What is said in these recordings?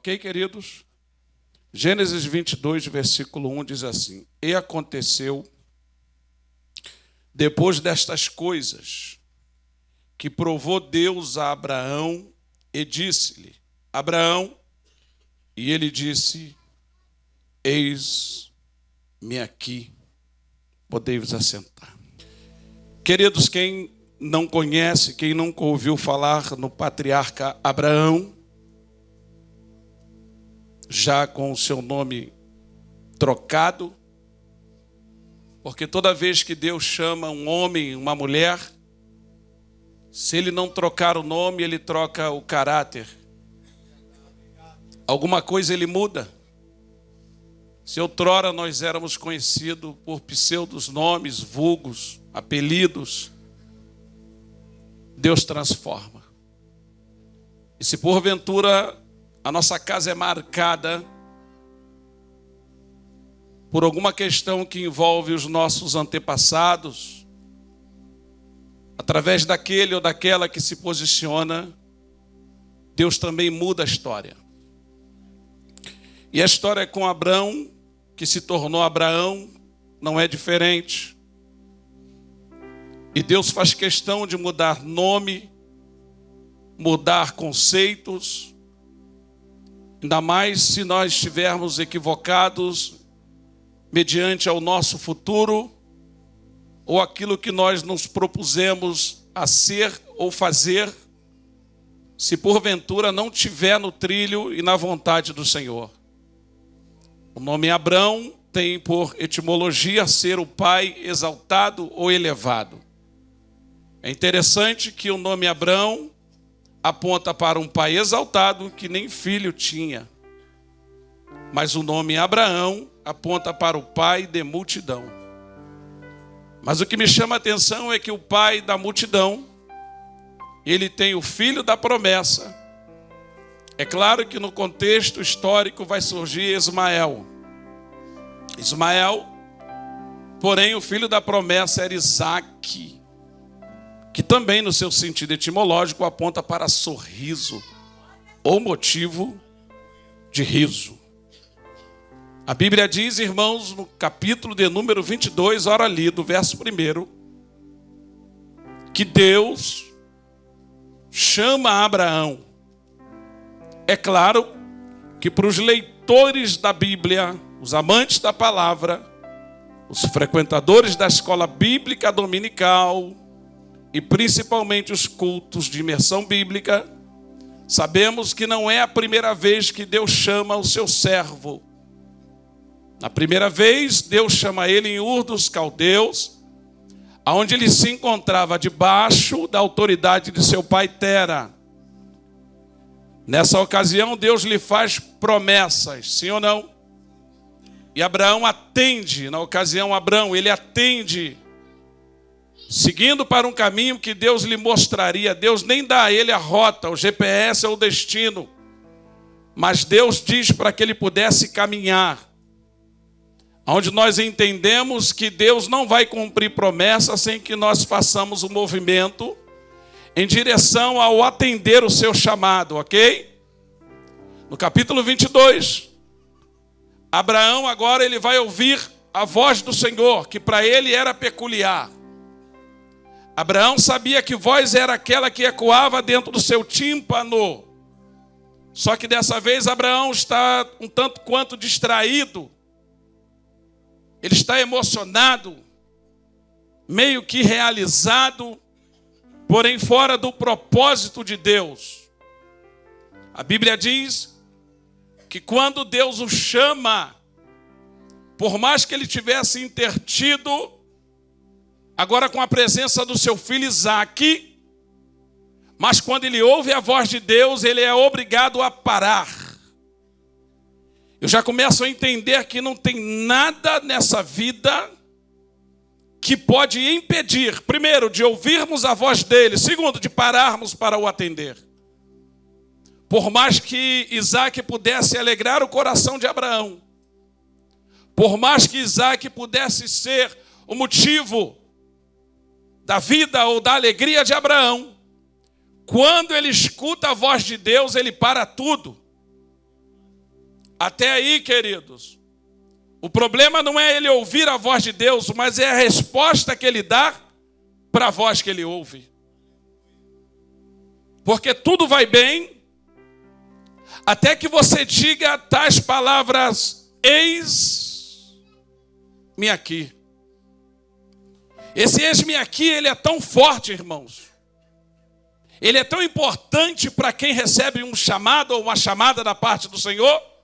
Ok, queridos? Gênesis 22, versículo 1 diz assim: E aconteceu, depois destas coisas, que provou Deus a Abraão e disse-lhe: Abraão, e ele disse: Eis-me aqui, podei-vos assentar. Queridos, quem não conhece, quem nunca ouviu falar no patriarca Abraão, já com o seu nome trocado, porque toda vez que Deus chama um homem, uma mulher, se ele não trocar o nome, ele troca o caráter. Alguma coisa ele muda. Se outrora nós éramos conhecidos por pseudos nomes, vulgos, apelidos, Deus transforma. E se porventura a nossa casa é marcada por alguma questão que envolve os nossos antepassados, através daquele ou daquela que se posiciona, Deus também muda a história. E a história com Abrão, que se tornou Abraão, não é diferente. E Deus faz questão de mudar nome, mudar conceitos, ainda mais se nós estivermos equivocados mediante ao nosso futuro ou aquilo que nós nos propusemos a ser ou fazer, se porventura não tiver no trilho e na vontade do Senhor. O nome Abrão tem por etimologia ser o pai exaltado ou elevado. É interessante que o nome Abrão aponta para um pai exaltado que nem filho tinha. Mas o nome Abraão aponta para o pai de multidão. Mas o que me chama a atenção é que o pai da multidão, ele tem o filho da promessa. É claro que no contexto histórico vai surgir Ismael. Porém o filho da promessa era Isaque, que também no seu sentido etimológico aponta para sorriso, ou motivo de riso. A Bíblia diz, irmãos, no capítulo de número 22, ora lido, verso 1, que Deus chama Abraão. É claro que para os leitores da Bíblia, os amantes da palavra, os frequentadores da escola bíblica dominical, e principalmente os cultos de imersão bíblica, sabemos que não é a primeira vez que Deus chama o seu servo. Na primeira vez, Deus chama ele em Ur dos Caldeus, onde ele se encontrava debaixo da autoridade de seu pai Tera. Nessa ocasião, Deus lhe faz promessas, sim ou não? E Abraão atende, na ocasião Abraão, ele atende, seguindo para um caminho que Deus lhe mostraria. Deus nem dá a ele a rota, o GPS ou o destino, mas Deus diz para que ele pudesse caminhar, onde nós entendemos que Deus não vai cumprir promessa sem que nós façamos um movimento em direção ao atender o seu chamado, ok? No capítulo 22, Abraão agora ele vai ouvir a voz do Senhor, que para ele era peculiar. Abraão sabia que voz era aquela que ecoava dentro do seu tímpano. Só que dessa vez Abraão está um tanto quanto distraído. Ele está emocionado, meio que realizado, porém fora do propósito de Deus. A Bíblia diz que quando Deus o chama, por mais que ele tivesse intertido, agora com a presença do seu filho Isaque, mas quando ele ouve a voz de Deus, ele é obrigado a parar. Eu já começo a entender que não tem nada nessa vida que pode impedir, primeiro, de ouvirmos a voz dele, segundo, de pararmos para o atender. Por mais que Isaque pudesse alegrar o coração de Abraão, por mais que Isaque pudesse ser o motivo da vida ou da alegria de Abraão, quando ele escuta a voz de Deus, ele para tudo. Até aí, queridos, o problema não é ele ouvir a voz de Deus, mas é a resposta que ele dá para a voz que ele ouve. Porque tudo vai bem, até que você diga tais palavras: eis-me aqui. Esse eis-me aqui, ele é tão forte, irmãos. Ele é tão importante para quem recebe um chamado ou uma chamada da parte do Senhor,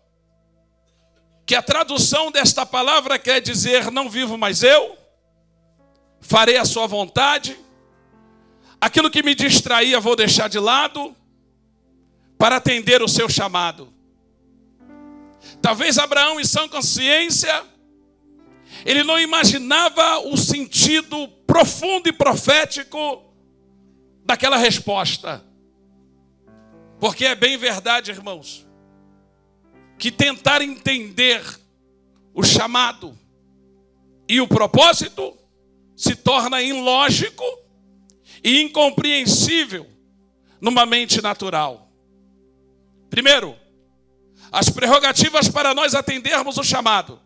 que a tradução desta palavra quer dizer: não vivo mais eu, farei a sua vontade. Aquilo que me distraía vou deixar de lado para atender o seu chamado. Talvez Abraão, em sã consciência, ele não imaginava o sentido profundo e profético daquela resposta. Porque é bem verdade, irmãos, que tentar entender o chamado e o propósito se torna ilógico e incompreensível numa mente natural. Primeiro, as prerrogativas para nós atendermos o chamado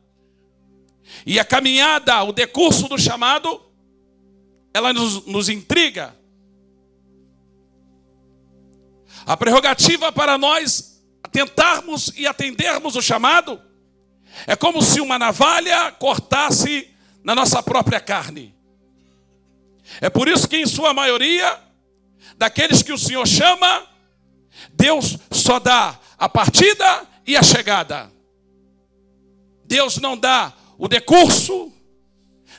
e a caminhada, o decurso do chamado, ela nos intriga. A prerrogativa para nós tentarmos e atendermos o chamado é como se uma navalha cortasse na nossa própria carne. É por isso que, em sua maioria, daqueles que o Senhor chama, Deus só dá a partida e a chegada. Deus não dá o decurso,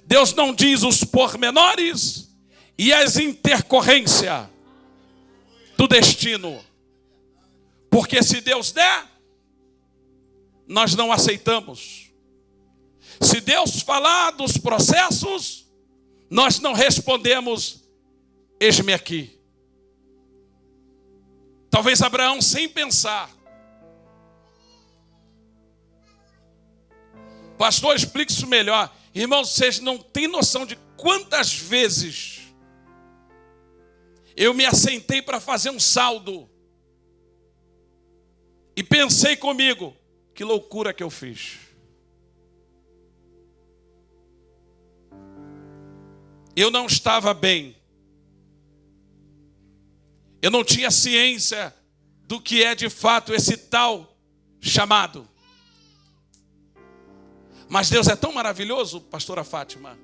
Deus não diz os pormenores e as intercorrências do destino. Porque se Deus der, nós não aceitamos. Se Deus falar dos processos, nós não respondemos: eis-me aqui. Talvez Abraão, sem pensar: pastor, explique isso melhor. Irmãos, vocês não têm noção de quantas vezes eu me assentei para fazer um saldo e pensei comigo: que loucura que eu fiz. Eu não estava bem. Eu não tinha ciência do que é de fato esse tal chamado. Mas Deus é tão maravilhoso, pastora Fátima,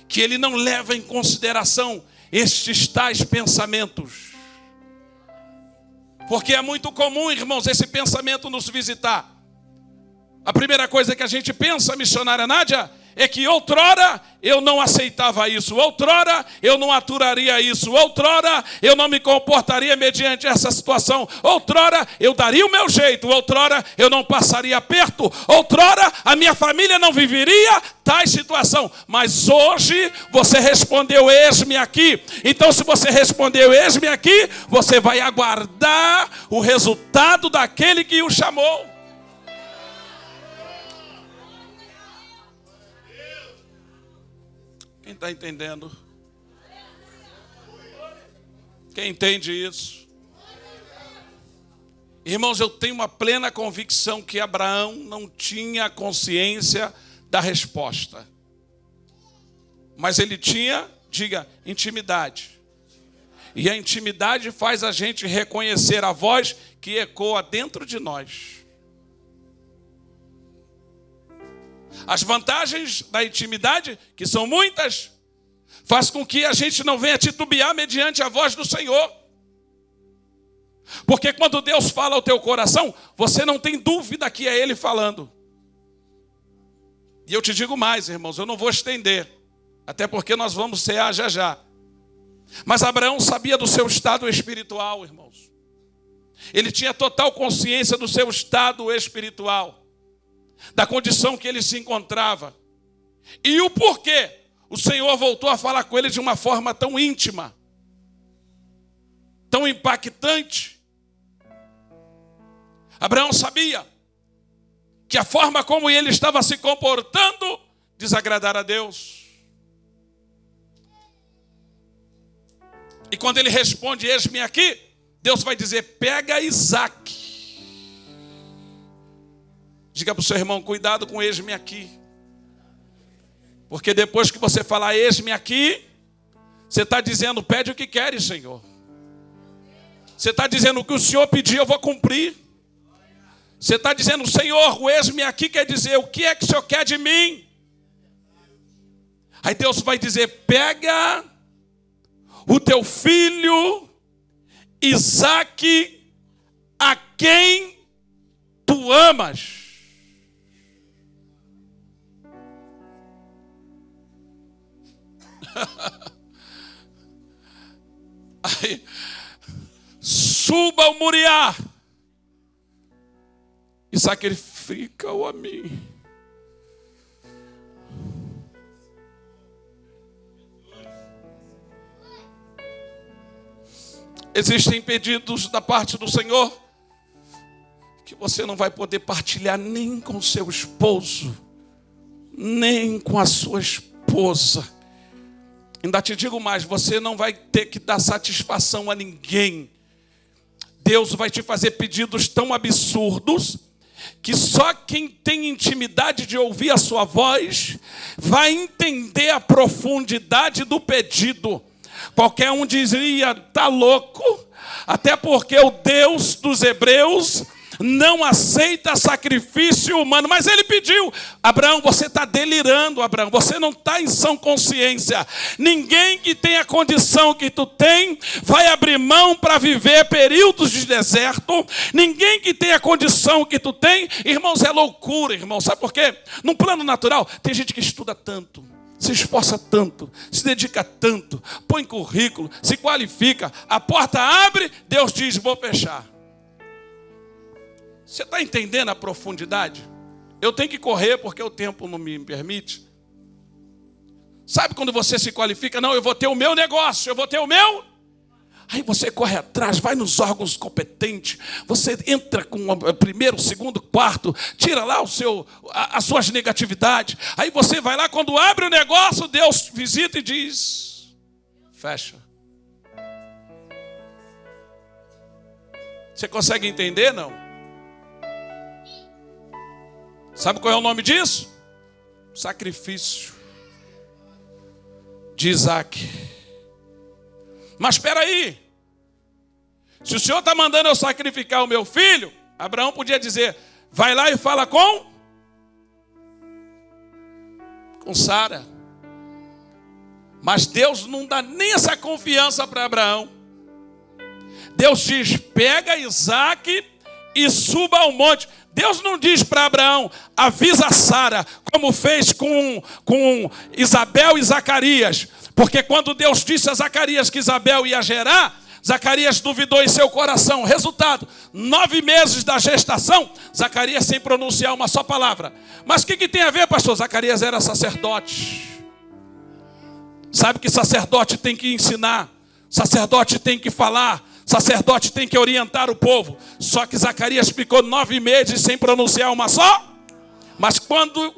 que Ele não leva em consideração estes tais pensamentos. Porque é muito comum, irmãos, esse pensamento nos visitar. A primeira coisa que a gente pensa, missionária Nádia, é que outrora eu não aceitava isso, outrora eu não aturaria isso, outrora eu não me comportaria mediante essa situação, outrora eu daria o meu jeito, outrora eu não passaria aperto, outrora a minha família não viveria tais situação. Mas hoje você respondeu: eis-me aqui. Então, se você respondeu: eis-me aqui, você vai aguardar o resultado daquele que o chamou. Quem está entendendo? Quem entende isso? Irmãos, eu tenho uma plena convicção que Abraão não tinha consciência da resposta. Mas ele tinha, diga, intimidade. E a intimidade faz a gente reconhecer a voz que ecoa dentro de nós. As vantagens da intimidade, que são muitas, faz com que a gente não venha titubear mediante a voz do Senhor. Porque quando Deus fala ao teu coração, você não tem dúvida que é Ele falando. E eu te digo mais, irmãos, eu não vou estender, até porque nós vamos cear já já. Mas Abraão sabia do seu estado espiritual, irmãos. Ele tinha total consciência do seu estado espiritual, da condição que ele se encontrava. E o porquê o Senhor voltou a falar com ele de uma forma tão íntima, tão impactante. Abraão sabia que a forma como ele estava se comportando desagradara a Deus. E quando ele responde: eis-me aqui, Deus vai dizer: pega Isaque Diga para o seu irmão, cuidado com eis-me aqui. Porque depois que você falar eis-me aqui, você está dizendo, pede o que queres, Senhor. Você está dizendo, o que o Senhor pedir eu vou cumprir. Você está dizendo, Senhor, o eis-me aqui quer dizer, o que é que o Senhor quer de mim? Aí Deus vai dizer, pega o teu filho, Isaque, a quem tu amas. Aí, suba ao Moriá e sacrifica-o a mim. Existem pedidos da parte do Senhor que você não vai poder partilhar nem com seu esposo, nem com a sua esposa. Ainda te digo mais, você não vai ter que dar satisfação a ninguém. Deus vai te fazer pedidos tão absurdos que só quem tem intimidade de ouvir a sua voz vai entender a profundidade do pedido. Qualquer um diria, tá louco, até porque o Deus dos hebreus não aceita sacrifício humano. Mas ele pediu, Abraão, você está delirando, Abraão, você não está em sã consciência. Ninguém que tem a condição que tu tem vai abrir mão para viver períodos de deserto. Ninguém que tem a condição que tu tem, irmãos, é loucura, irmão. Sabe por quê? No plano natural, tem gente que estuda tanto, se esforça tanto, se dedica tanto, põe currículo, se qualifica, a porta abre, Deus diz, vou fechar. Você está entendendo a profundidade? Eu tenho que correr porque o tempo não me permite. Sabe quando você se qualifica? Não, eu vou ter o meu negócio, eu vou ter o meu. Aí você corre atrás, vai nos órgãos competentes, você entra com o primeiro, segundo, quarto, tira lá as suas negatividades. Aí você vai lá, quando abre o negócio, Deus visita e diz, fecha. Você consegue entender, não? Sabe qual é o nome disso? Sacrifício de Isaque. Mas espera aí. Se o Senhor está mandando eu sacrificar o meu filho, Abraão podia dizer, vai lá e fala com Sara. Mas Deus não dá nem essa confiança para Abraão. Deus diz, pega Isaque e suba ao monte. Deus não diz para Abraão, avisa Sara, como fez com Isabel e Zacarias. Porque quando Deus disse a Zacarias que Isabel ia gerar, Zacarias duvidou em seu coração. Resultado, 9 meses da gestação, Zacarias sem pronunciar uma só palavra. Mas o que tem a ver, pastor? Zacarias era sacerdote. Sabe que sacerdote tem que ensinar, sacerdote tem que falar, sacerdote tem que orientar o povo. Só que Zacarias ficou 9 meses sem pronunciar uma só. Mas quando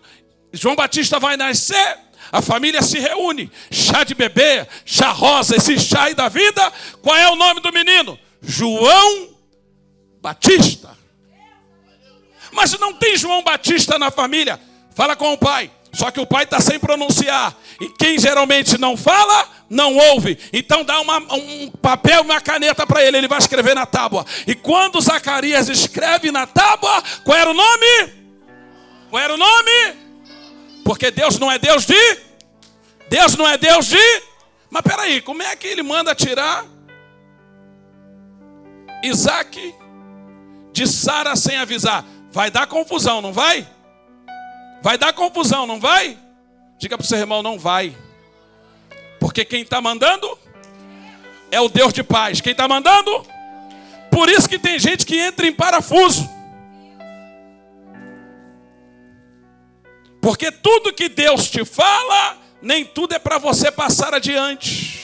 João Batista vai nascer, a família se reúne. Chá de bebê, chá rosa, esse chá aí da vida. Qual é o nome do menino? João Batista. Mas não tem João Batista na família. Fala com o pai. Só que o pai está sem pronunciar. E quem geralmente não fala, não ouve. Então dá um papel e uma caneta para ele. Ele vai escrever na tábua. E quando Zacarias escreve na tábua, qual era o nome? Qual era o nome? Porque Deus não é Deus de... Deus não é Deus de... Mas peraí, como é que ele manda tirar Isaque de Sara sem avisar? Vai dar confusão, não vai? Vai dar confusão, não vai? Diga para o seu irmão, não vai. Porque quem está mandando é o Deus de paz. Quem está mandando? Por isso que tem gente que entra em parafuso. Porque tudo que Deus te fala, nem tudo é para você passar adiante.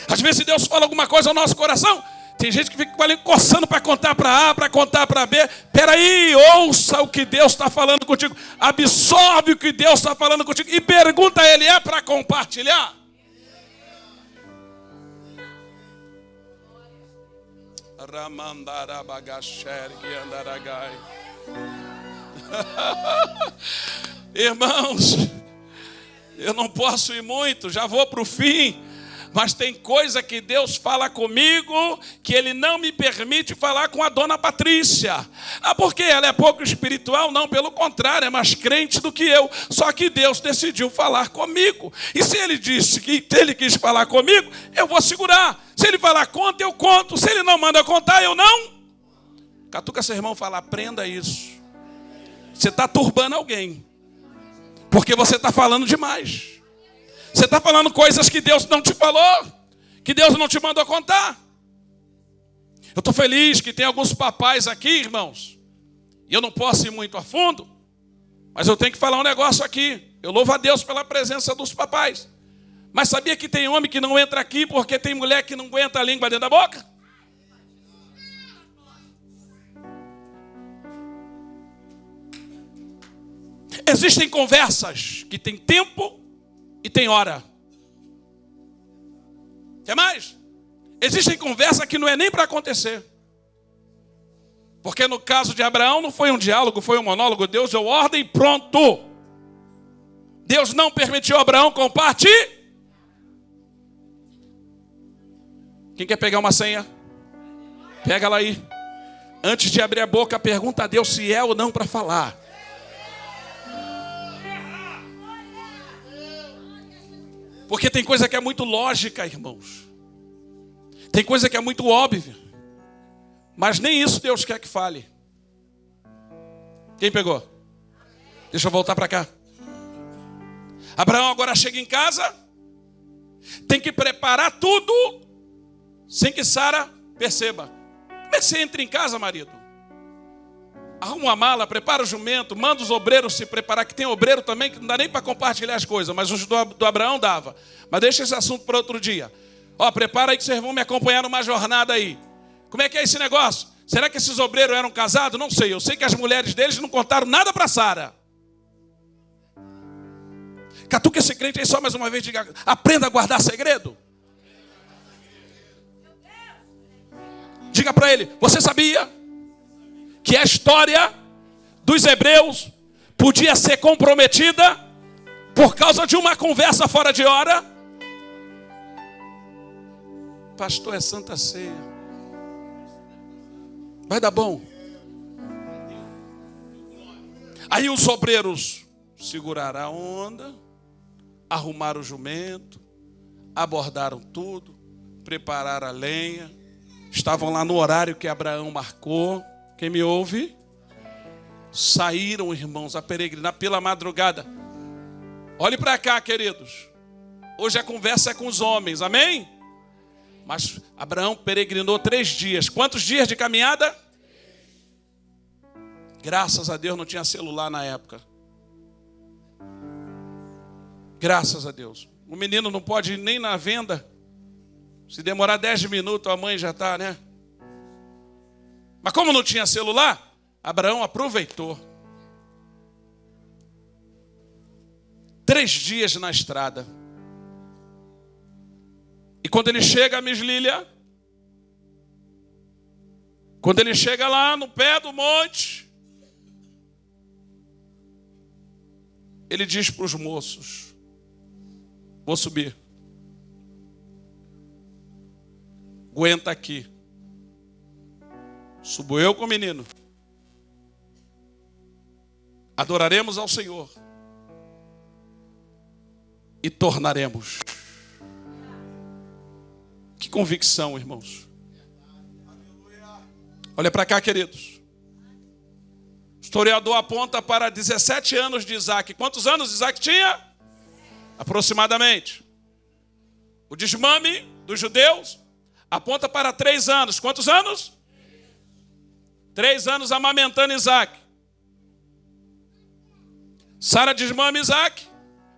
Às vezes Deus fala alguma coisa ao nosso coração, tem gente que fica ali coçando para contar para A, para contar para B. Peraí, ouça o que Deus está falando contigo. Absorve o que Deus está falando contigo. E pergunta a Ele, é para compartilhar? Irmãos, eu não posso ir muito, já vou para o fim. Mas tem coisa que Deus fala comigo que Ele não me permite falar com a dona Patrícia. Por quê? Ela é pouco espiritual? Não, pelo contrário, é mais crente do que eu. Só que Deus decidiu falar comigo. E se Ele disse que Ele quis falar comigo, eu vou segurar. Se Ele falar conta, eu conto. Se Ele não manda contar, eu não. Catuca seu irmão e fala, aprenda isso. Você está turbando alguém. Porque você está falando demais. Você está falando coisas que Deus não te falou, que Deus não te mandou contar. Eu estou feliz que tem alguns papais aqui, irmãos. E eu não posso ir muito a fundo, mas eu tenho que falar um negócio aqui. Eu louvo a Deus pela presença dos papais. Mas sabia que tem homem que não entra aqui porque tem mulher que não aguenta a língua dentro da boca? Existem conversas que tem tempo e tem hora. Quer mais? Existem conversas que não é nem para acontecer. Porque no caso de Abraão não foi um diálogo, foi um monólogo. Deus deu ordem, pronto. Deus não permitiu a Abraão compartilhar. Quem quer pegar uma senha? Pega ela aí. Antes de abrir a boca, pergunta a Deus se é ou não para falar. Porque tem coisa que é muito lógica, irmãos. Tem coisa que é muito óbvia. Mas nem isso Deus quer que fale. Quem pegou? Deixa eu voltar para cá. Abraão agora chega em casa. Tem que preparar tudo sem que Sara perceba. Como é que você entra em casa, marido? Arruma uma mala, prepara o jumento, manda os obreiros se preparar, que tem obreiro também que não dá nem para compartilhar as coisas, mas os do Abraão dava. Mas deixa esse assunto para outro dia. Prepara aí que vocês vão me acompanhar numa jornada aí. Como é que é esse negócio? Será que esses obreiros eram casados? Não sei, eu sei que as mulheres deles não contaram nada para Sara. Catuca esse crente aí só mais uma vez, diga, aprenda a guardar segredo. Diga para ele, você sabia que a história dos hebreus podia ser comprometida por causa de uma conversa fora de hora? Pastor, é Santa Ceia. Vai dar bom. Aí os obreiros seguraram a onda, arrumaram o jumento, abordaram tudo, prepararam a lenha, estavam lá no horário que Abraão marcou. Quem me ouve? Saíram, irmãos, a peregrinar pela madrugada. Olhe para cá, queridos. Hoje a conversa é com os homens, amém? Mas Abraão peregrinou 3 dias. Quantos dias de caminhada? Graças a Deus não tinha celular na época. Graças a Deus. O menino não pode ir nem na venda. Se demorar 10 minutos, a mãe já está, né? Mas como não tinha celular, Abraão aproveitou. 3 dias na estrada. E quando ele chega a Mislília, quando ele chega lá no pé do monte, ele diz para os moços, vou subir. Aguenta aqui. Subo eu com o menino. Adoraremos ao Senhor. E tornaremos. Que convicção, irmãos. Olha para cá, queridos. O historiador aponta para 17 anos de Isaac. Quantos anos Isaac tinha? Aproximadamente. O desmame dos judeus aponta para 3 anos. Quantos anos? 3 anos amamentando Isaac. Sara desmama Isaac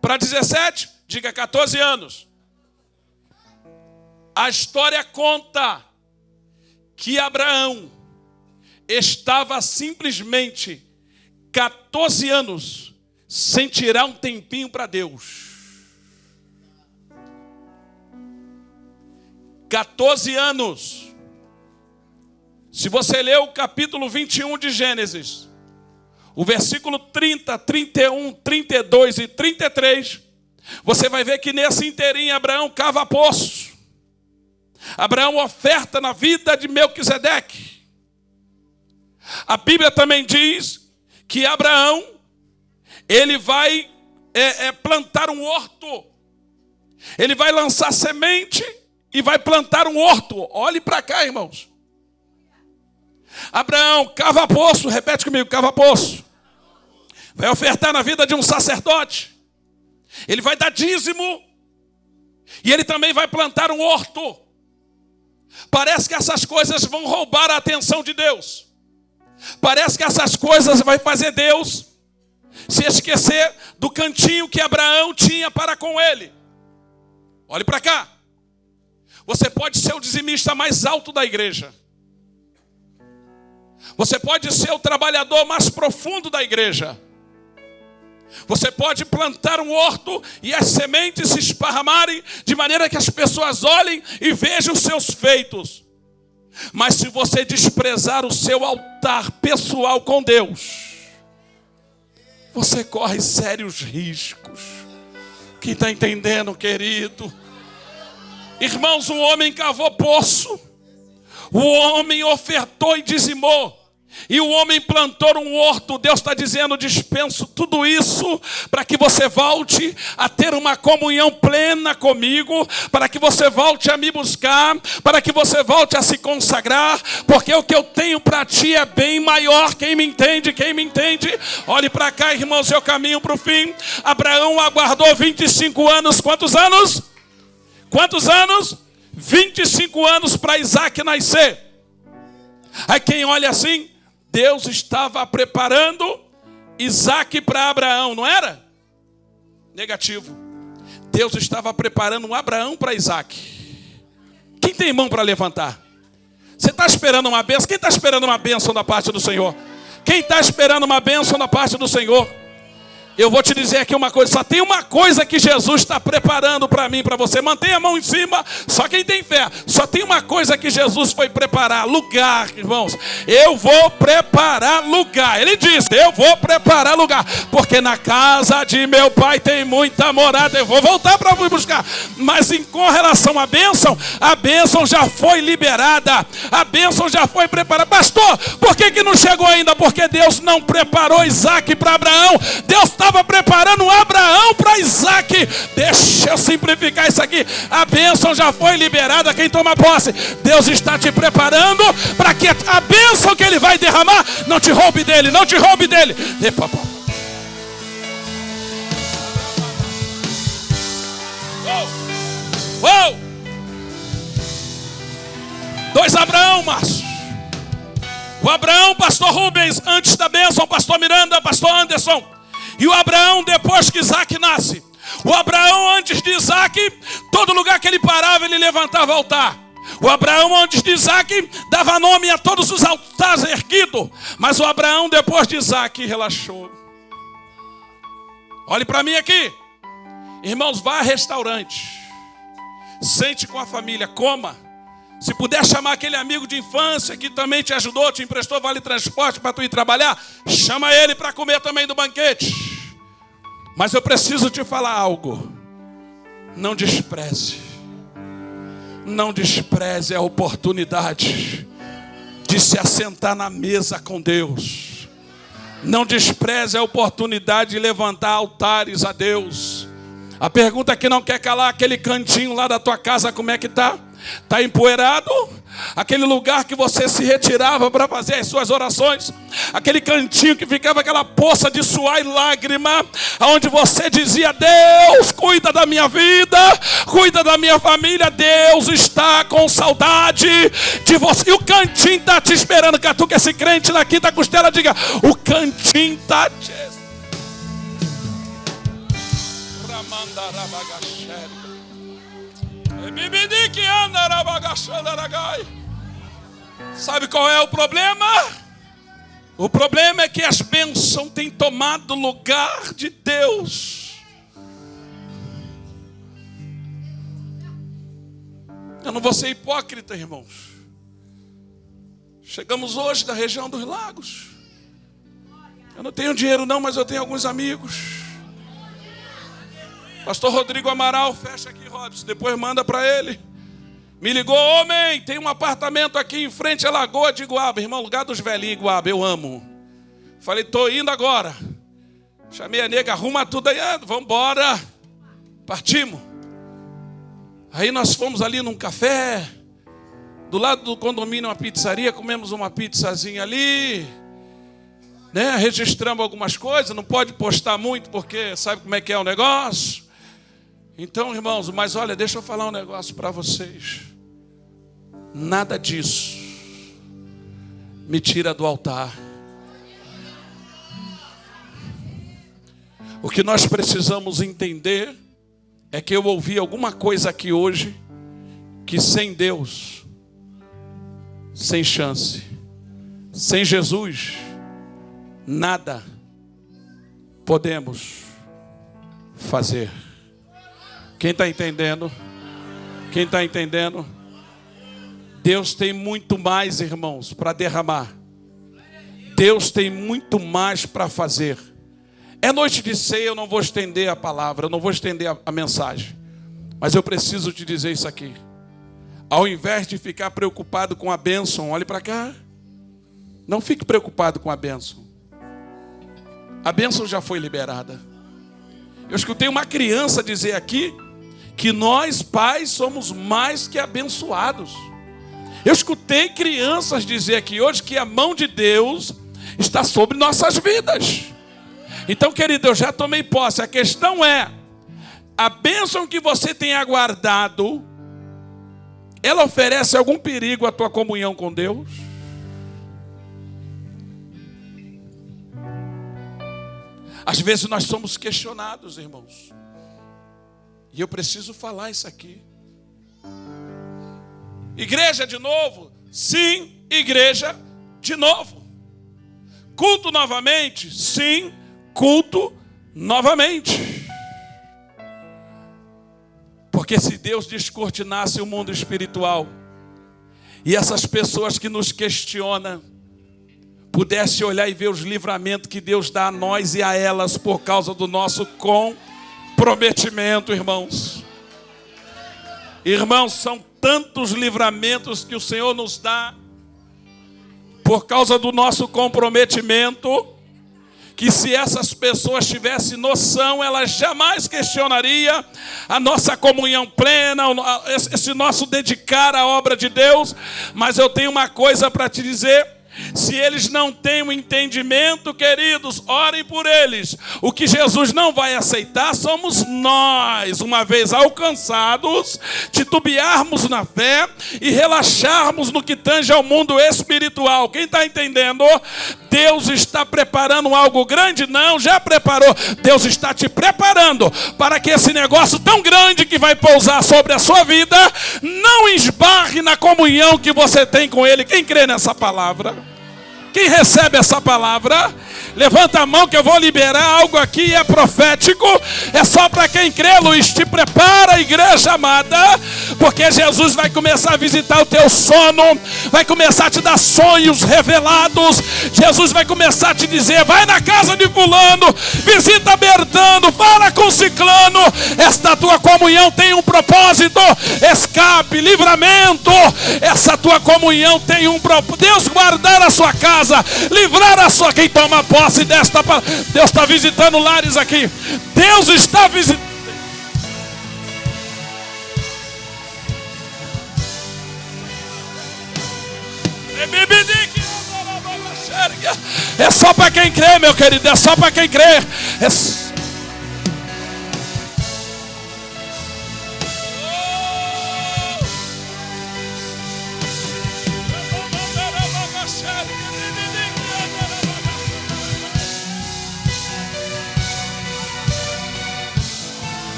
para 17, diga 14 anos. A história conta que Abraão estava simplesmente 14 anos sem tirar um tempinho para Deus. 14 anos Se você ler o capítulo 21 de Gênesis, o versículo 30, 31, 32 e 33, você vai ver que nesse inteirinho Abraão cava poço. Abraão oferta na vida de Melquisedeque. A Bíblia também diz que Abraão, ele vai plantar um horto. Ele vai lançar semente e vai plantar um horto. Olhe para cá, irmãos. Abraão cava poço, repete comigo, cava poço. Vai ofertar na vida de um sacerdote. Ele vai dar dízimo. E ele também vai plantar um horto. Parece que essas coisas vão roubar a atenção de Deus. Parece que essas coisas vai fazer Deus se esquecer do cantinho que Abraão tinha para com ele. Olhe para cá. Você pode ser o dizimista mais alto da igreja. Você pode ser o trabalhador mais profundo da igreja. Você pode plantar um horto e as sementes se esparramarem de maneira que as pessoas olhem e vejam os seus feitos. Mas se você desprezar o seu altar pessoal com Deus, você corre sérios riscos. Quem está entendendo, querido? Irmãos, um homem cavou poço. O homem ofertou e dizimou. E o homem plantou um horto. Deus está dizendo, dispenso tudo isso para que você volte a ter uma comunhão plena comigo, para que você volte a me buscar, para que você volte a se consagrar, porque o que eu tenho para ti é bem maior. Quem me entende? Quem me entende? Olhe para cá, irmãos, eu caminho para o fim. Abraão aguardou 25 anos. Quantos anos? Quantos anos? 25 anos para Isaac nascer. Aí quem olha assim, Deus estava preparando Isaac para Abraão, não era? Negativo. Deus estava preparando um Abraão para Isaac. Quem tem mão para levantar? Você está esperando uma bênção? Quem está esperando uma bênção da parte do Senhor? Quem está esperando uma bênção da parte do Senhor? Eu vou te dizer aqui uma coisa, só tem uma coisa que Jesus está preparando para mim, para você. Mantenha a mão em cima, só quem tem fé. Só tem uma coisa que Jesus foi preparar, lugar, irmãos. Eu vou preparar lugar. Ele disse, eu vou preparar lugar, porque na casa de meu pai tem muita morada. Eu vou voltar para buscar. Mas com relação à bênção, a bênção já foi liberada. A bênção já foi preparada. Pastor, por que não chegou ainda? Porque Deus não preparou Isaac para Abraão. Deus estava preparando Abraão para Isaac. Deixa eu simplificar isso aqui. A bênção já foi liberada. Quem toma posse, Deus está te preparando para que a bênção que Ele vai derramar não te roube dele, não te roube dele. Uou! Dois Abraão, Márcio. O Abraão, pastor Rubens, antes da bênção, pastor Miranda, pastor Anderson. E o Abraão depois que Isaac nasce. O Abraão antes de Isaac, todo lugar que ele parava, ele levantava altar. O Abraão antes de Isaac dava nome a todos os altares erguidos. Mas o Abraão depois de Isaac relaxou. Olhe para mim aqui. Irmãos, vá a restaurante. Sente com a família, coma. Se puder chamar aquele amigo de infância que também te ajudou, te emprestou vale transporte para tu ir trabalhar, chama ele para comer também do banquete. Mas eu preciso te falar algo. Não despreze. Não despreze a oportunidade de se assentar na mesa com Deus. Não despreze a oportunidade de levantar altares a Deus. A pergunta que não quer calar, aquele cantinho lá da tua casa, como é que está? Está empoeirado? Aquele lugar que você se retirava para fazer as suas orações, aquele cantinho que ficava aquela poça de suor e lágrima, onde você dizia, Deus, cuida da minha vida, cuida da minha família. Deus está com saudade de você. E o cantinho está te esperando. Catuca esse crente na quinta costela, diga, o cantinho está te esperando. Sabe qual é o problema? O problema é que as bênçãos têm tomado lugar de Deus. Eu não vou ser hipócrita, irmãos. Chegamos hoje da região dos Lagos. Eu não tenho dinheiro não, mas eu tenho alguns amigos. Pastor Rodrigo Amaral, fecha aqui, Robson, depois manda para ele. Me ligou, homem, tem um apartamento aqui em frente à Lagoa de Iguaba. Irmão, lugar dos velhinhos, Iguaba, eu amo. Falei, tô indo agora. Chamei a nega, arruma tudo aí, vamos embora. Partimos. Aí nós fomos ali num café. Do lado do condomínio, uma pizzaria, comemos uma pizzazinha ali. Né? Registramos algumas coisas, não pode postar muito, porque sabe como é que é o negócio. Então, irmãos, mas olha, deixa eu falar um negócio para vocês. Nada disso me tira do altar. O que nós precisamos entender é que eu ouvi alguma coisa aqui hoje que sem Deus, sem chance, sem Jesus, nada podemos fazer. Quem está entendendo? Quem está entendendo? Deus tem muito mais, irmãos, para derramar. Deus tem muito mais para fazer. É noite de ceia, eu não vou estender a palavra, eu não vou estender a mensagem. Mas eu preciso te dizer isso aqui. Ao invés de ficar preocupado com a bênção, olhe para cá. Não fique preocupado com a bênção. A bênção já foi liberada. Eu escutei uma criança dizer aqui que nós, pais, somos mais que abençoados. Eu escutei crianças dizer aqui hoje que a mão de Deus está sobre nossas vidas. Então, querido, eu já tomei posse. A questão é, a bênção que você tem aguardado, ela oferece algum perigo à tua comunhão com Deus? Às vezes nós somos questionados, irmãos. E eu preciso falar isso aqui. Igreja de novo? Sim, igreja de novo. Culto novamente? Sim, culto novamente. Porque se Deus descortinasse o mundo espiritual e essas pessoas que nos questionam pudessem olhar e ver os livramentos que Deus dá a nós e a elas por causa do nosso comprometimento, irmãos. Irmãos, são tantos livramentos que o Senhor nos dá por causa do nosso comprometimento, que se essas pessoas tivessem noção, elas jamais questionariam a nossa comunhão plena, esse nosso dedicar à obra de Deus. Mas eu tenho uma coisa para te dizer. Se eles não têm o entendimento, queridos, orem por eles. O que Jesus não vai aceitar somos nós, uma vez alcançados, titubearmos na fé e relaxarmos no que tange ao mundo espiritual. Quem está entendendo? Deus está preparando algo grande? Não, já preparou. Deus está te preparando para que esse negócio tão grande que vai pousar sobre a sua vida não esbarre na comunhão que você tem com Ele. Quem crê nessa palavra? Quem recebe essa palavra? Levanta a mão que eu vou liberar algo aqui, é profético. É só para quem crê, Luiz. Te prepara, igreja amada, porque Jesus vai começar a visitar o teu sono, vai começar a te dar sonhos revelados. Jesus vai começar a te dizer, vai na casa de fulano, visita Bertano, fala com ciclano. Esta tua comunhão tem um propósito, escape, livramento. Essa tua comunhão tem um propósito. Deus guardar a sua casa, livrar a sua... Quem toma posse desta palavra? Deus está visitando lares aqui. Deus está visitando. É só para quem crê, meu querido. É só para quem crê.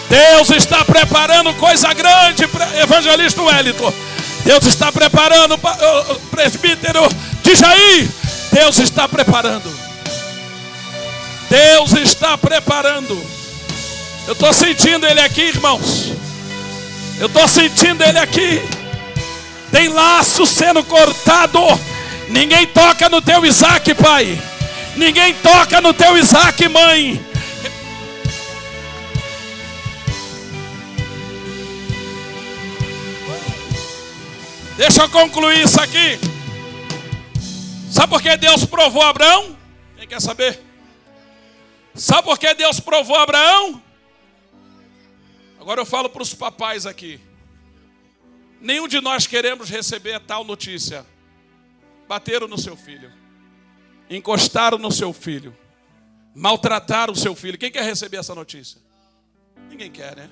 Deus está preparando coisa grande para evangelista Wellington. Deus está preparando para o presbítero de Jair. Deus está preparando. Deus está preparando. Eu estou sentindo Ele aqui, irmãos. Eu estou sentindo Ele aqui. Tem laço sendo cortado. Ninguém toca no teu Isaac, pai. Ninguém toca no teu Isaac, mãe. Deixa eu concluir isso aqui. Sabe por que Deus provou Abraão? Quem quer saber? Sabe por que Deus provou Abraão? Agora eu falo para os papais aqui. Nenhum de nós queremos receber tal notícia. Bateram no seu filho. Encostaram no seu filho. Maltrataram o seu filho. Quem quer receber essa notícia? Ninguém quer, né?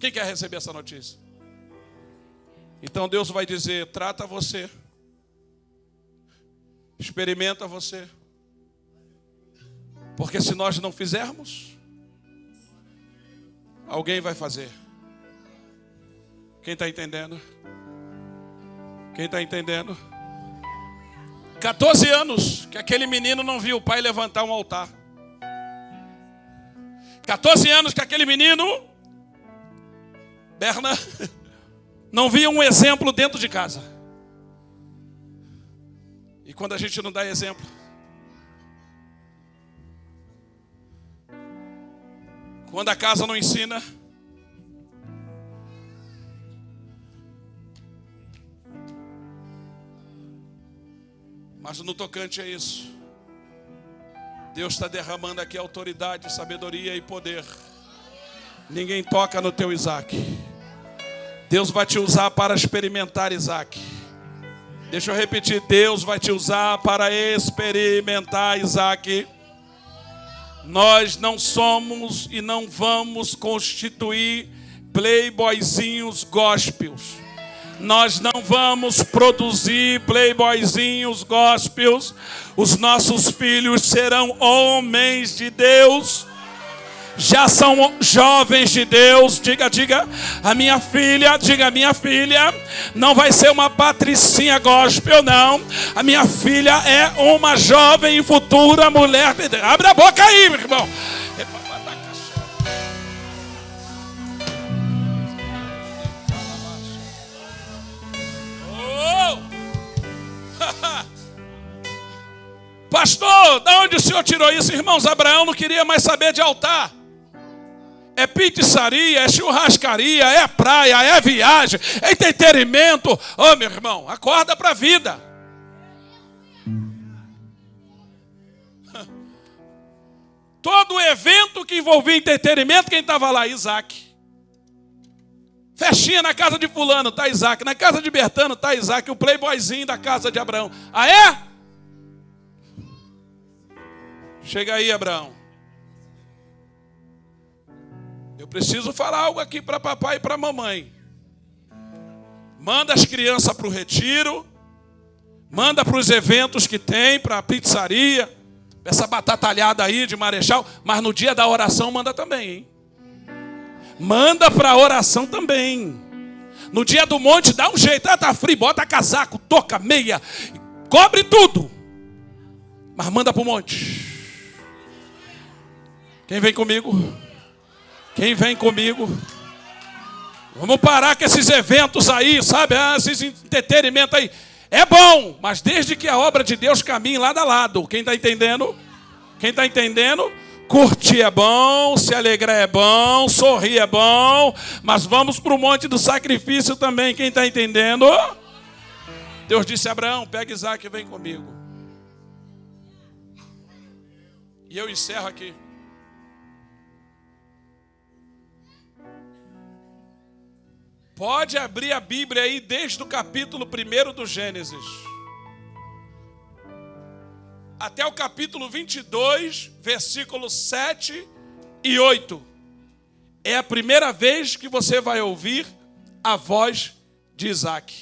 Quem quer receber essa notícia? Então Deus vai dizer, trata você. Experimenta você. Porque se nós não fizermos, alguém vai fazer. Quem está entendendo? Quem está entendendo? 14 anos que aquele menino não viu o pai levantar um altar. 14 anos que aquele menino, Berna, não via um exemplo dentro de casa. E quando a gente não dá exemplo, quando a casa não ensina, mas no tocante a isso, Deus está derramando aqui autoridade, sabedoria e poder. Ninguém toca no teu Isaac. Deus vai te usar para experimentar Isaac. Deixa eu repetir, Deus vai te usar para experimentar Isaac. Nós não somos e não vamos constituir playboyzinhos gospels. Nós não vamos produzir playboyzinhos gospels. Os nossos filhos serão homens de Deus. Já são jovens de Deus. Diga, a minha filha, não vai ser uma patricinha gospel, não. A minha filha é uma jovem e futura mulher de Deus. Abre a boca aí, meu irmão. Pastor, de onde o senhor tirou isso? Irmãos, Abraão não queria mais saber de altar. É pizzaria, é churrascaria, é praia, é viagem, é entretenimento. Ô, meu irmão, acorda para a vida. Todo evento que envolvia entretenimento, quem estava lá? Isaac. Festinha na casa de fulano, tá Isaac. Na casa de Bertano, tá Isaac. O playboyzinho da casa de Abraão. Ah, é? Chega aí, Abraão. Eu preciso falar algo aqui para papai e para mamãe. Manda as crianças para o retiro. Manda para os eventos que tem, para a pizzaria. Essa batatalhada aí de Marechal. Mas no dia da oração manda também, hein? Manda para a oração também. No dia do monte dá um jeito. Ah, tá frio, bota casaco, touca, meia. Cobre tudo. Mas manda para o monte. Quem vem comigo? Quem vem comigo? Vamos parar com esses eventos aí, sabe? Esses entretenimentos aí. É bom, mas desde que a obra de Deus caminhe lado a lado. Quem está entendendo? Quem está entendendo? Curtir é bom, se alegrar é bom, sorrir é bom. Mas vamos para o monte do sacrifício também. Quem está entendendo? Deus disse a Abraão, pega Isaac e vem comigo. E eu encerro aqui. Pode abrir a Bíblia aí desde o capítulo 1 do Gênesis até o capítulo 22, versículos 7 e 8. É a primeira vez que você vai ouvir a voz de Isaac.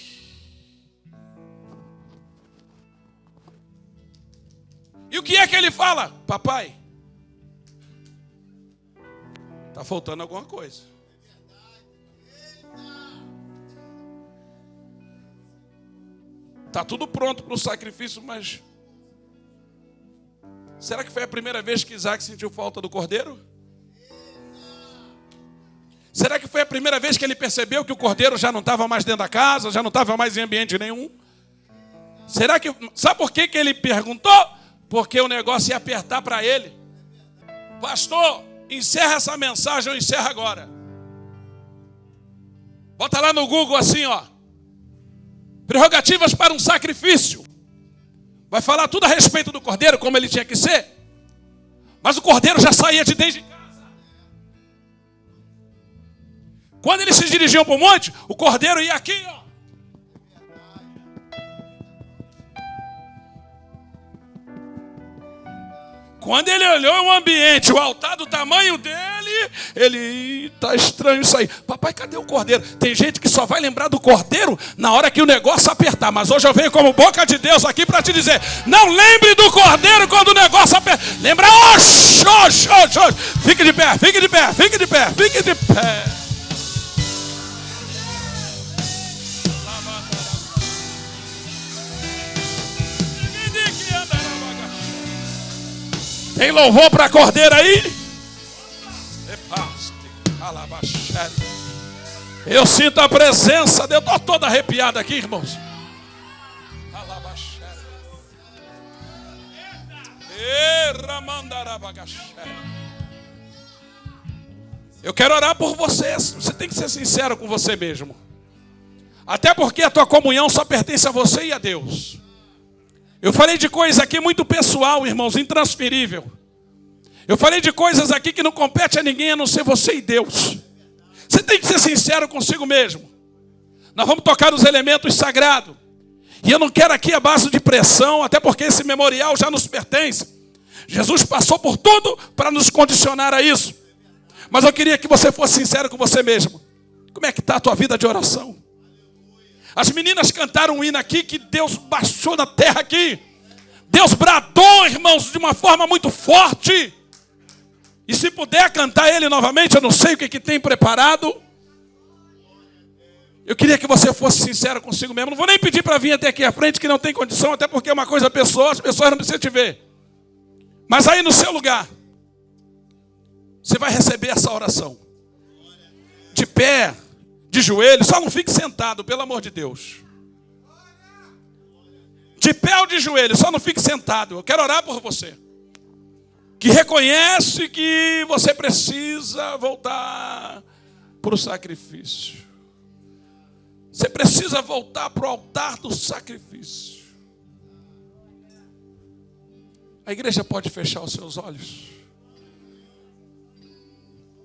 E o que é que ele fala? Papai, está faltando alguma coisa. Está tudo pronto para o sacrifício, mas será que foi a primeira vez que Isaac sentiu falta do cordeiro? Será que foi a primeira vez que ele percebeu que o cordeiro já não estava mais dentro da casa, já não estava mais em ambiente nenhum? Será que... Sabe por que ele perguntou? Porque o negócio ia apertar para ele. Pastor, encerra essa mensagem, eu encerro agora. Bota lá no Google assim, ó. Prerrogativas para um sacrifício. Vai falar tudo a respeito do cordeiro, como ele tinha que ser. Mas o cordeiro já saía de dentro de casa. Quando eles se dirigiam para o monte, o cordeiro ia aqui, ó. Quando ele olhou o ambiente, o altar do tamanho dele, ele, tá estranho isso aí. Papai, cadê o cordeiro? Tem gente que só vai lembrar do cordeiro na hora que o negócio apertar. Mas hoje eu venho como boca de Deus aqui para te dizer, não lembre do cordeiro quando o negócio apertar. Lembra, fique de pé, fique de pé, fique de pé, fique de pé. Tem louvor para cordeiro aí? Eu sinto a presença de Deus. Estou todo arrepiado aqui, irmãos. Eu quero orar por vocês. Você tem que ser sincero com você mesmo. Até porque a tua comunhão só pertence a você e a Deus. Eu falei de coisa aqui muito pessoal, irmãos, intransferível. Eu falei de coisas aqui que não compete a ninguém a não ser você e Deus. Você tem que ser sincero consigo mesmo. Nós vamos tocar nos elementos sagrados. E eu não quero aqui a base de pressão, até porque esse memorial já nos pertence. Jesus passou por tudo para nos condicionar a isso. Mas eu queria que você fosse sincero com você mesmo. Como é que está a tua vida de oração? As meninas cantaram um hino aqui que Deus baixou na terra aqui. Deus bradou, irmãos, de uma forma muito forte. E se puder cantar ele novamente, eu não sei o que tem preparado. Eu queria que você fosse sincero consigo mesmo. Não vou nem pedir para vir até aqui à frente, que não tem condição, até porque é uma coisa pessoal, as pessoas não precisam te ver. Mas aí no seu lugar, você vai receber essa oração. De pé, de joelho, só não fique sentado, pelo amor de Deus. De pé ou de joelho, só não fique sentado. Eu quero orar por você. Que reconhece que você precisa voltar para o sacrifício. Você precisa voltar para o altar do sacrifício. A igreja pode fechar os seus olhos.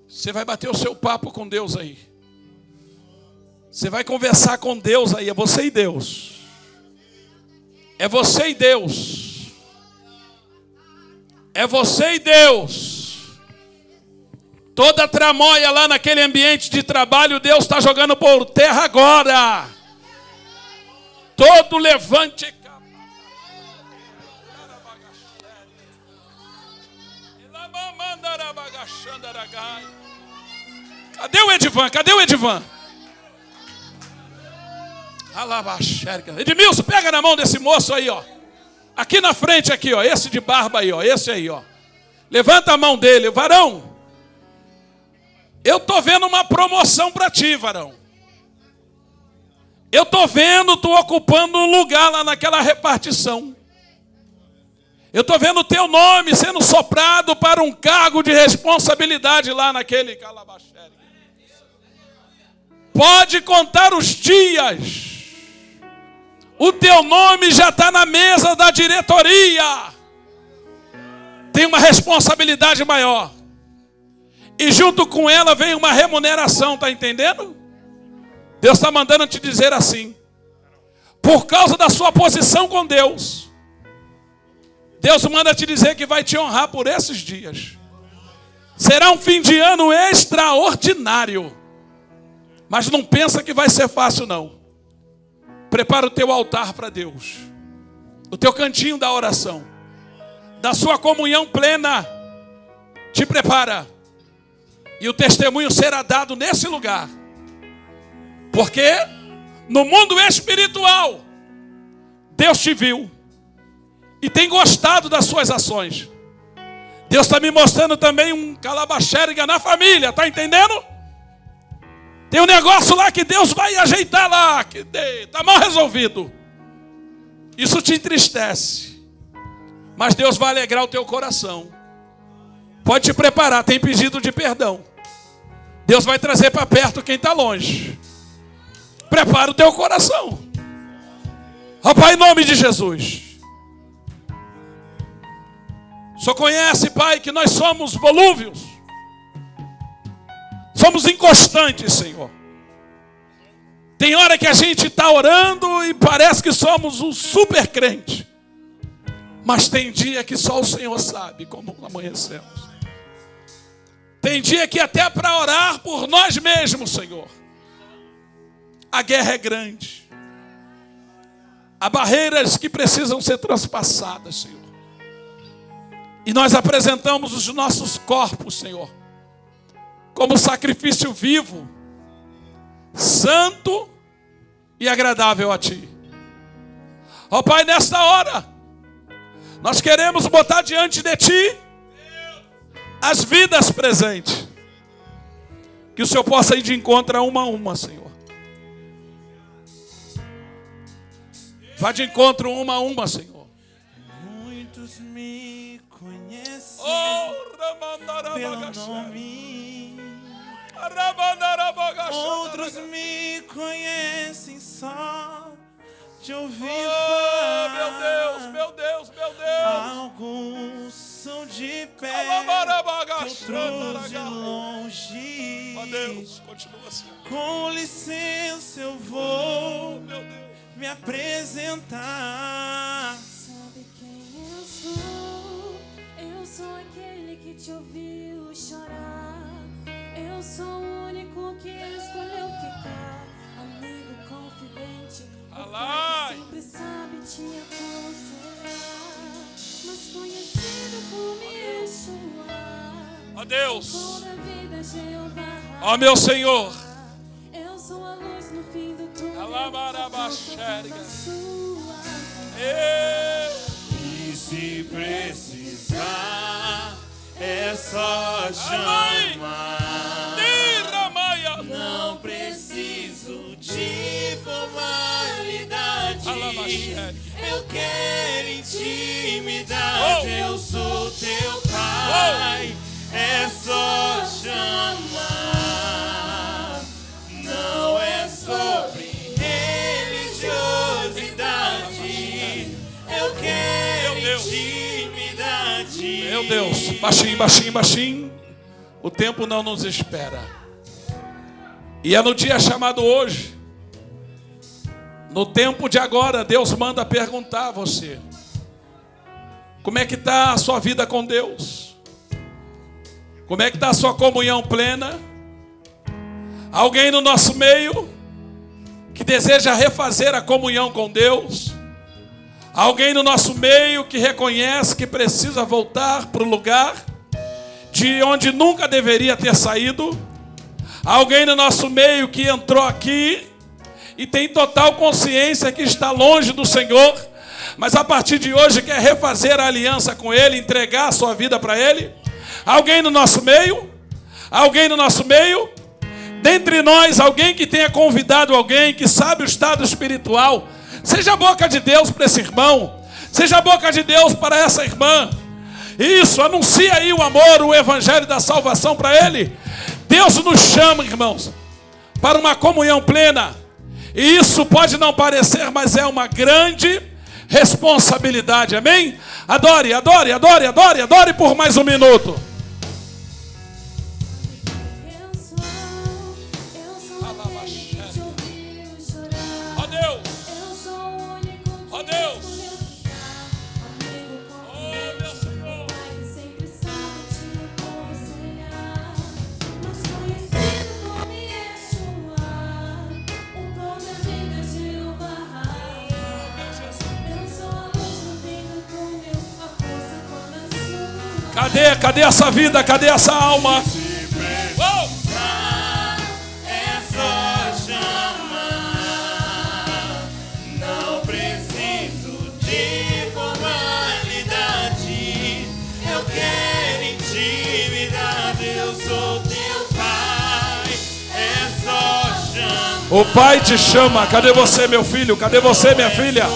Você vai bater o seu papo com Deus aí. Você vai conversar com Deus aí, é você e Deus. É você e Deus. É você e Deus. Toda a tramóia lá naquele ambiente de trabalho, Deus está jogando por terra agora. Todo levante. Cadê o Edivan? Cadê o Edivan? Edmilson, pega na mão desse moço aí, ó. Aqui na frente, aqui, ó. Esse de barba aí, ó. Esse aí, ó. Levanta a mão dele. Varão, eu tô vendo uma promoção para ti, varão. Eu tô vendo tu ocupando um lugar lá naquela repartição. Eu tô vendo o teu nome sendo soprado para um cargo de responsabilidade lá naquele calabaxere. Pode contar os dias. O teu nome já está na mesa da diretoria. Tem uma responsabilidade maior. E junto com ela vem uma remuneração, está entendendo? Deus está mandando te dizer assim. Por causa da sua posição com Deus, Deus manda te dizer que vai te honrar por esses dias. Será um fim de ano extraordinário. Mas não pensa que vai ser fácil, não. Prepara o teu altar para Deus. O teu cantinho da oração. Da sua comunhão plena. Te prepara. E o testemunho será dado nesse lugar. Porque no mundo espiritual, Deus te viu. E tem gostado das suas ações. Deus está me mostrando também um calabaxériga na família. Está entendendo? Tem um negócio lá que Deus vai ajeitar lá, que está mal resolvido. Isso te entristece. Mas Deus vai alegrar o teu coração. Pode te preparar, tem pedido de perdão. Deus vai trazer para perto quem está longe. Prepara o teu coração. Ó Pai, em nome de Jesus. O Senhor conhece, Pai, que nós somos volúveis. Somos inconstantes, Senhor. Tem hora que a gente está orando e parece que somos um super crente. Mas tem dia que só o Senhor sabe como amanhecemos. Tem dia que até para orar por nós mesmos, Senhor, a guerra é grande. Há barreiras que precisam ser transpassadas, Senhor. E nós apresentamos os nossos corpos, Senhor, como sacrifício vivo, santo e agradável a Ti. Ó Pai, nesta hora, nós queremos botar diante de Ti as vidas presentes. Que o Senhor possa ir de encontro a uma, Senhor. Vá de encontro uma a uma, Senhor. Muitos me conhecem pelo nome. Outros me conhecem só de ouvir falar. Meu Deus, meu Deus, meu Deus. Alguns são de perto, outros de longe. Ó Deus, continua assim. Com licença eu vou Meu Deus. me apresentar. Sabe quem eu sou? Eu sou aquele que te ouviu chorar. Eu sou o único que escolheu ficar. Amigo confidente, o pai que sempre sabe te aconselhar. Mas conhecido como Yeshua, Ó Deus. toda a vida Jeová. Ó meu Senhor. Eu sou a luz no fim do túnel. Alabarabaxérica. Sua. E se precisar, é só chamar. Não preciso de formalidade. Eu quero intimidade. Eu sou teu pai. É só chamar. Não é sobre religiosidade. Eu quero intimidade. Meu Deus, baixinho, baixinho, baixinho. O tempo não nos espera. E é no dia chamado hoje, no tempo de agora, Deus manda perguntar a você: como é que está a sua vida com Deus? Como é que está a sua comunhão plena? Alguém no nosso meio que deseja refazer a comunhão com Deus? Alguém no nosso meio que reconhece que precisa voltar para o lugar de onde nunca deveria ter saído? Alguém no nosso meio que entrou aqui e tem total consciência que está longe do Senhor, mas a partir de hoje quer refazer a aliança com Ele, entregar a sua vida para Ele? Alguém no nosso meio? Alguém no nosso meio? Dentre nós, alguém que tenha convidado alguém que sabe o estado espiritual, seja a boca de Deus para esse irmão, seja a boca de Deus para essa irmã. Isso, anuncia aí o amor, o evangelho da salvação para ele. Deus nos chama, irmãos, para uma comunhão plena. E isso pode não parecer, mas é uma grande responsabilidade, amém? Adore, adore, adore, adore, adore por mais um minuto. Ó Deus, ó Deus, ó meu Senhor. Cadê essa vida? Cadê essa alma? Uou! É só chamar. Não preciso de formalidade. Eu quero intimidade. Eu sou teu pai. É só O Pai te chama. Cadê você, meu filho? Cadê você, minha filha?